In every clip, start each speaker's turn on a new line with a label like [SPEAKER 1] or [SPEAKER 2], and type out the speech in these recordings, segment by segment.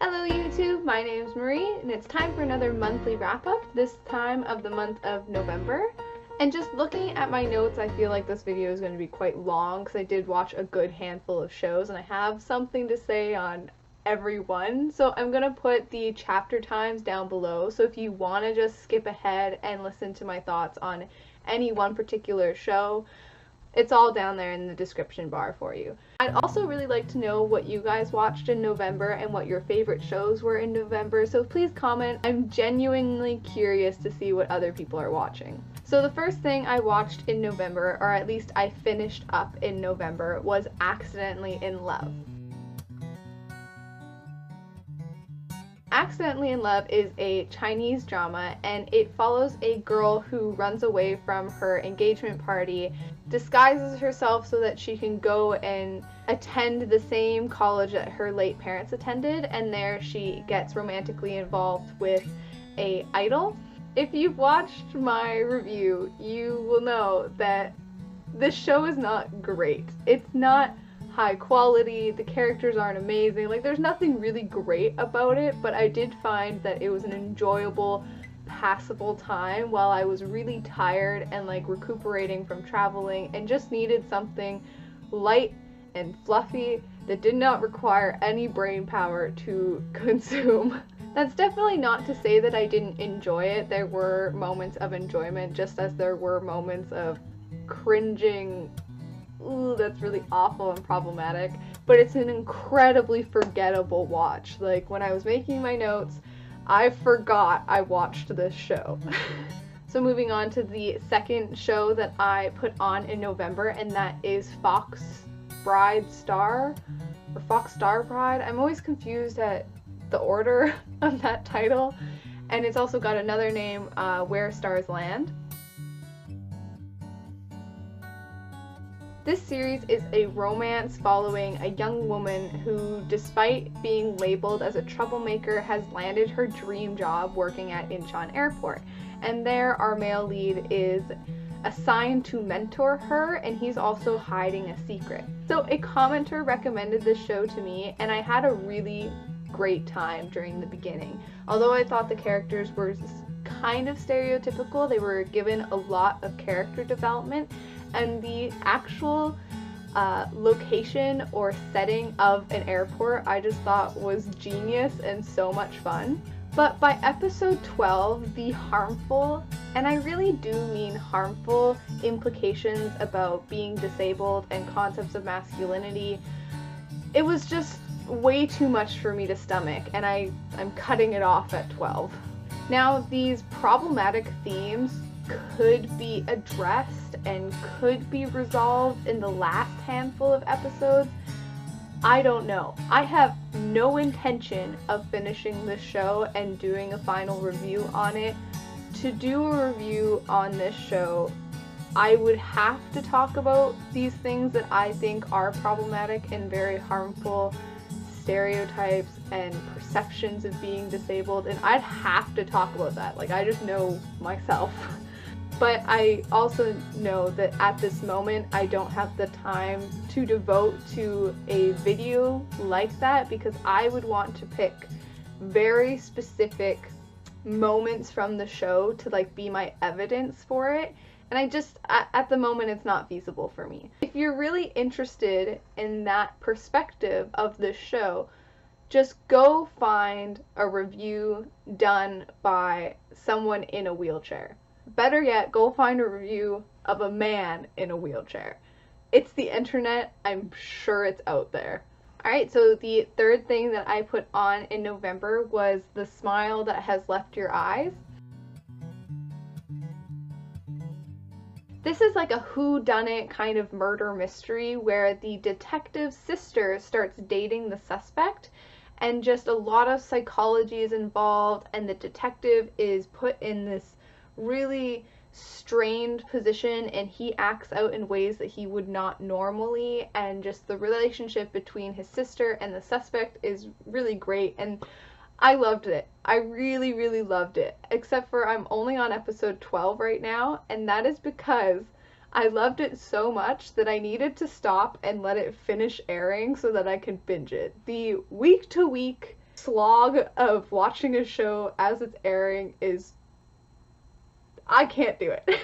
[SPEAKER 1] Hello YouTube, my name's Marie, and it's time for another monthly wrap-up, this time of the month of November. And just looking at my notes, I feel like this video is going to be quite long because I did watch a good handful of shows and I have something to say on every one. So I'm going to put the chapter times down below, so if you want to just skip ahead and listen to my thoughts on any one particular show, it's all down there in the description bar for you. I'd also really like to know what you guys watched in November and what your favorite shows were in November, so please comment. I'm genuinely curious to see what other people are watching. So the first thing I watched in November, or at least I finished up in November, was Accidentally in Love. Accidentally in Love is a Chinese drama, and it follows a girl who runs away from her engagement party, disguises herself so that she can go and attend the same college that her late parents attended, and there she gets romantically involved with an idol. If you've watched my review, you will know that this show is not great. It's not high quality, the characters aren't amazing, like there's nothing really great about it, but I did find that it was an enjoyable, passable time while I was really tired and like recuperating from traveling and just needed something light and fluffy that did not require any brain power to consume. That's definitely not to say that I didn't enjoy it. There were moments of enjoyment just as there were moments of cringing, ooh, that's really awful and problematic, but it's an incredibly forgettable watch. Like, when I was making my notes, I forgot I watched this show. So moving on to the second show that I put on in November, and that is Fox Bride Star, or Fox Star Bride. I'm always confused at the order of that title, and it's also got another name, Where Stars Land. This series is a romance following a young woman who, despite being labeled as a troublemaker, has landed her dream job working at Incheon Airport. And there, our male lead is assigned to mentor her, and he's also hiding a secret. So a commenter recommended this show to me, and I had a really great time during the beginning. Although I thought the characters were kind of stereotypical, they were given a lot of character development, and the actual location or setting of an airport I just thought was genius and so much fun. But by episode 12, the harmful, and I really do mean harmful, implications about being disabled and concepts of masculinity, it was just way too much for me to stomach, and I'm cutting it off at 12. Now, these problematic themes could be addressed and could be resolved in the last handful of episodes. I don't know. I have no intention of finishing this show and doing a final review on it. To do a review on this show, I would have to talk about these things that I think are problematic and very harmful stereotypes and perceptions of being disabled, and I'd have to talk about that. Like, I just know myself. But I also know that at this moment I don't have the time to devote to a video like that, because I would want to pick very specific moments from the show to like be my evidence for it, and I just, at the moment, it's not feasible for me. If you're really interested in that perspective of this show, just go find a review done by someone in a wheelchair. Better yet, go find a review of a man in a wheelchair. It's the internet, I'm sure it's out there. Alright, so the third thing that I put on in November was The Smile That Has Left Your Eyes. This is like a whodunit kind of murder mystery where the detective's sister starts dating the suspect, and just a lot of psychology is involved, and the detective is put in this really strained position, and he acts out in ways that he would not normally, and just the relationship between his sister and the suspect is really great, and I loved it. I really, really loved it, except for I'm only on episode 12 right now, and that is because I loved it so much that I needed to stop and let it finish airing so that I could binge it. The week-to-week slog of watching a show as it's airing is, I can't do it.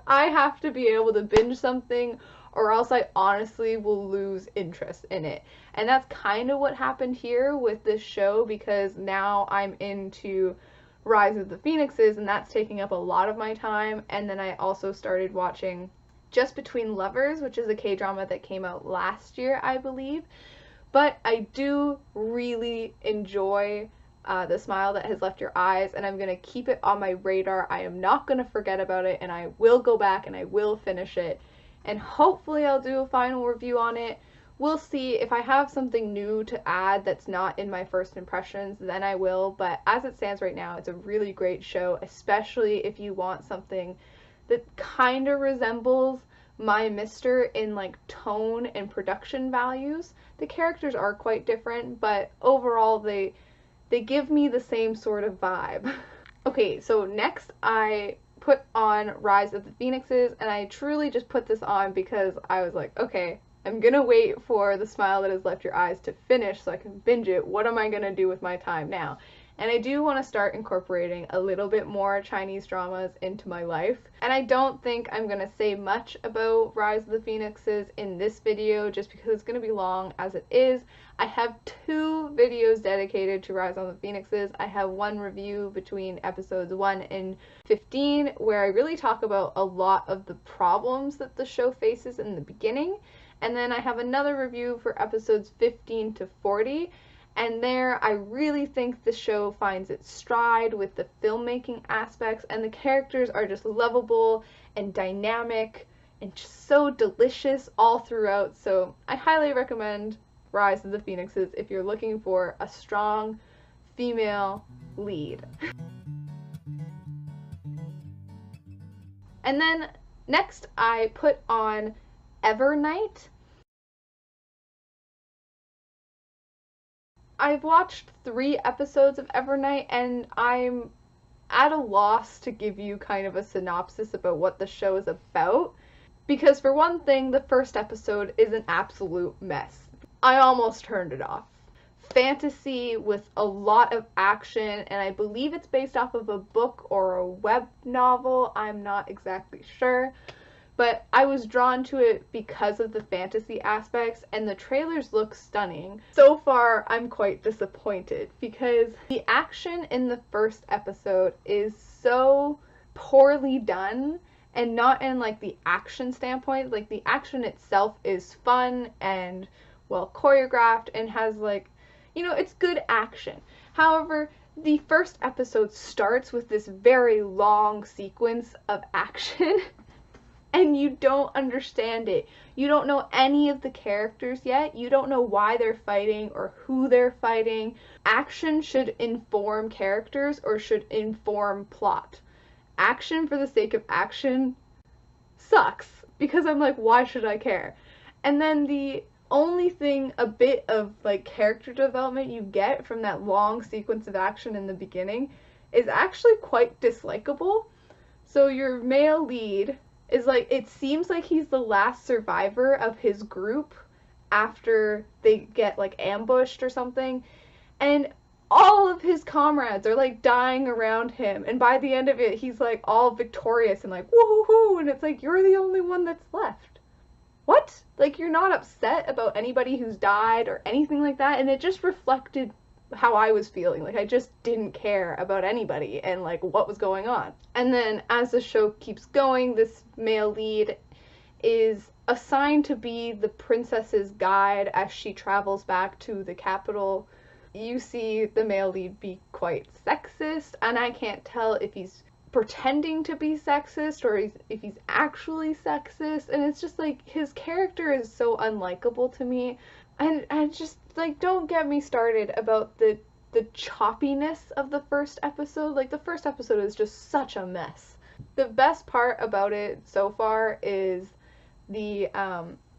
[SPEAKER 1] I have to be able to binge something or else I honestly will lose interest in it. And that's kind of what happened here with this show, because now I'm into Rise of the Phoenixes and that's taking up a lot of my time. And then I also started watching Just Between Lovers, which is a K-drama that came out last year, I believe. But I do really enjoy The Smile That Has Left Your Eyes, and I'm going to keep it on my radar. I am not going to forget about it, and I will go back and I will finish it. And hopefully I'll do a final review on it. We'll see. If I have something new to add that's not in my first impressions, then I will. But as it stands right now, it's a really great show, especially if you want something that kind of resembles My Mister in like tone and production values. The characters are quite different, but overall they give me the same sort of vibe. Okay, so next I put on Rise of the Phoenixes, and I truly just put this on because I was like, okay, I'm gonna wait for The Smile That Has Left Your Eyes to finish so I can binge it. What am I gonna do with my time now? And I do want to start incorporating a little bit more Chinese dramas into my life. And I don't think I'm going to say much about Rise of the Phoenixes in this video just because it's going to be long as it is. I have 2 videos dedicated to Rise of the Phoenixes. I have one review between episodes 1 and 15 where I really talk about a lot of the problems that the show faces in the beginning. And then I have another review for episodes 15 to 40. And there, I really think the show finds its stride with the filmmaking aspects, and the characters are just lovable and dynamic and just so delicious all throughout. So I highly recommend Rise of the Phoenixes if you're looking for a strong female lead. And then next I put on Evernight. I've watched 3 episodes of Evernight, and I'm at a loss to give you kind of a synopsis about what the show is about. Because for one thing, the first episode is an absolute mess. I almost turned it off. Fantasy with a lot of action, and I believe it's based off of a book or a web novel. I'm not exactly sure. But I was drawn to it because of the fantasy aspects, and the trailers look stunning. So far, I'm quite disappointed because the action in the first episode is so poorly done, and not in like the action standpoint. Like the action itself is fun and well choreographed and has like, you know, it's good action. However, the first episode starts with this very long sequence of action. And you don't understand it. You don't know any of the characters yet. You don't know why they're fighting or who they're fighting. Action should inform characters or should inform plot. Action for the sake of action sucks because I'm like, why should I care? And then the only thing, a bit of like character development you get from that long sequence of action in the beginning is actually quite dislikable. So your male lead is like, it seems like he's the last survivor of his group after they get like ambushed or something, and all of his comrades are like dying around him, and by the end of it he's like all victorious and like woohoo, and it's like, you're the only one that's left. What? Like, you're not upset about anybody who's died or anything like that? And it just reflected how I was feeling. Like, I just didn't care about anybody and like what was going on. And then as the show keeps going, this male lead is assigned to be the princess's guide as she travels back to the capital. You see the male lead be quite sexist, and I can't tell if he's pretending to be sexist or if he's actually sexist, and it's just like, his character is so unlikable to me. And I just, like, don't get me started about the choppiness of the first episode. Like, the first episode is just such a mess. The best part about it so far is the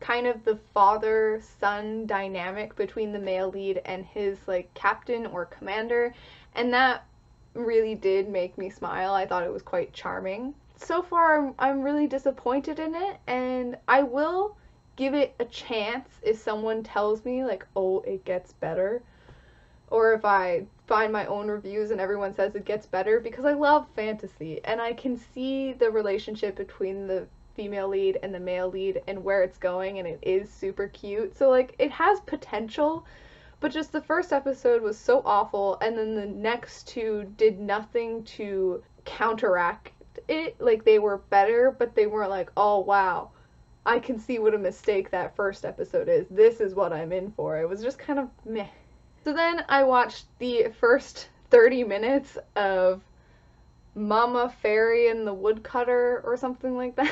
[SPEAKER 1] kind of the father-son dynamic between the male lead and his like captain or commander, and that really did make me smile. I thought it was quite charming. So far I'm really disappointed in it, and I will give it a chance if someone tells me like, oh, it gets better. or if I find my own reviews and everyone says it gets better, because I love fantasy and I can see the relationship between the female lead and the male lead and where it's going, and it is super cute. So like it has potential, but just the first episode was so awful, and then the next two did nothing to counteract it. Like they were better, but they weren't like, oh wow, I can see what a mistake that first episode is. This is what I'm in for. It was just kind of meh. So then I watched the first 30 minutes of Mama Fairy and the Woodcutter or something like that.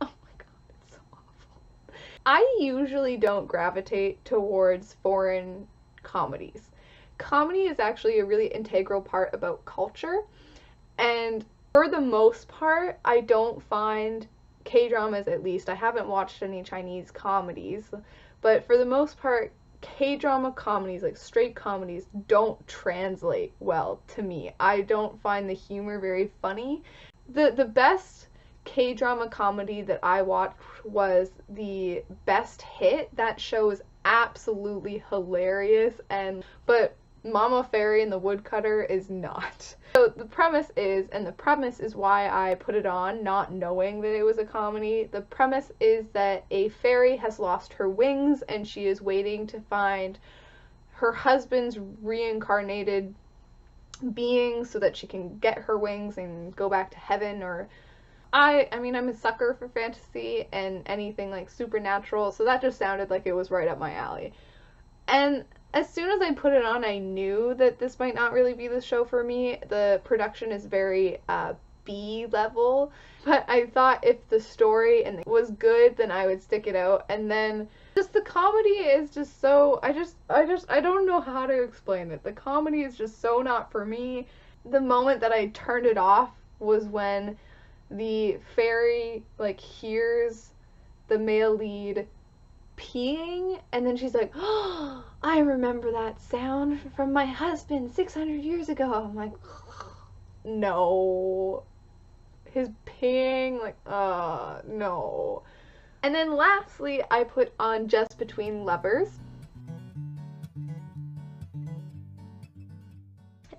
[SPEAKER 1] Oh my god, it's so awful. I usually don't gravitate towards foreign comedies. Comedy is actually a really integral part about culture, and for the most part, I don't find K-dramas, at least, I haven't watched any Chinese comedies, but for the most part, K-drama comedies, like straight comedies, don't translate well to me. I don't find the humor very funny. The best K-drama comedy that I watched was The Best Hit. That show is absolutely hilarious, but Mama Fairy and the Woodcutter is not. So the premise is why I put it on, not knowing that it was a comedy. The premise is that a fairy has lost her wings and she is waiting to find her husband's reincarnated being so that she can get her wings and go back to heaven. Or I mean, I'm a sucker for fantasy and anything like supernatural, so that just sounded like it was right up my alley. And as soon as I put it on, I knew that this might not really be the show for me. The production is very B level, but I thought if the story and was good, then I would stick it out. And then just the comedy is just so, I don't know how to explain it. The comedy is just so not for me. The moment that I turned it off was when the fairy like hears the male lead peeing, and then she's like, oh, I remember that sound from my husband 600 years ago. I'm like, no. His peeing, like, no. And then lastly, I put on Just Between Lovers.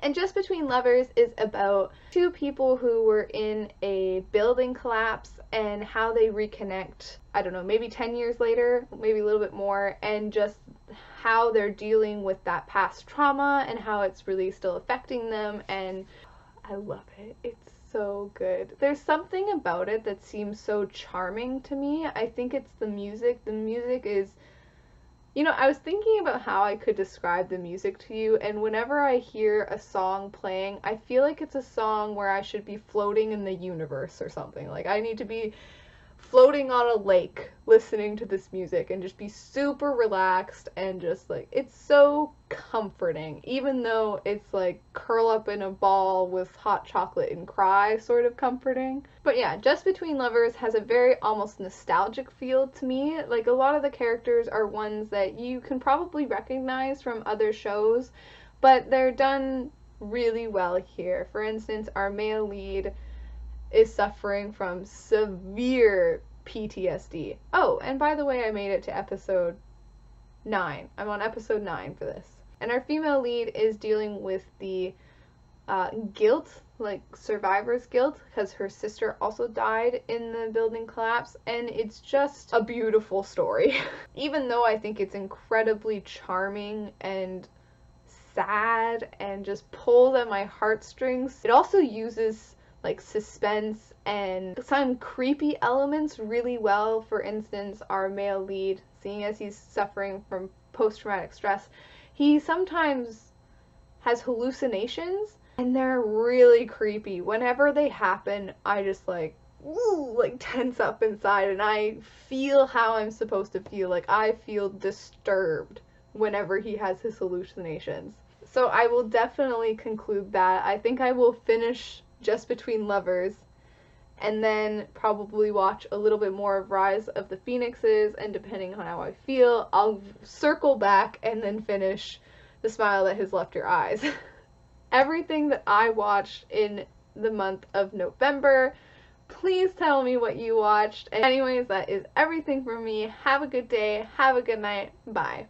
[SPEAKER 1] And Just Between Lovers is about two people who were in a building collapse and how they reconnect, I don't know, maybe 10 years later, maybe a little bit more, and just how they're dealing with that past trauma and how it's really still affecting them. And I love it. It's so good. There's something about it that seems so charming to me. I think it's the music. The music is, you know, I was thinking about how I could describe the music to you, and whenever I hear a song playing, I feel like it's a song where I should be floating in the universe or something. Like, I need to be floating on a lake listening to this music and just be super relaxed, and just like, it's so comforting, even though it's like curl up in a ball with hot chocolate and cry sort of comforting. But yeah, Just Between Lovers has a very almost nostalgic feel to me. Like, a lot of the characters are ones that you can probably recognize from other shows, but they're done really well here. For instance, our male lead is suffering from severe PTSD. Oh, and by the way, I made it to episode 9. I'm on episode 9 for this. And our female lead is dealing with the guilt, like survivor's guilt, because her sister also died in the building collapse, and it's just a beautiful story. Even though I think it's incredibly charming and sad and just pulls at my heartstrings, it also uses like suspense and some creepy elements really well. For instance, our male lead, seeing as he's suffering from post-traumatic stress, he sometimes has hallucinations, and they're really creepy. Whenever they happen, I just like, ooh, like tense up inside, and I feel how I'm supposed to feel. Like, I feel disturbed whenever he has his hallucinations. So I will definitely conclude that. I think I will finish Just Between Lovers, and then probably watch a little bit more of Rise of the Phoenixes, and depending on how I feel, I'll circle back and then finish The Smile That Has Left Your Eyes. Everything that I watched in the month of November Please tell me what you watched. And anyways, that is everything from me. Have a good day. Have a good night. Bye.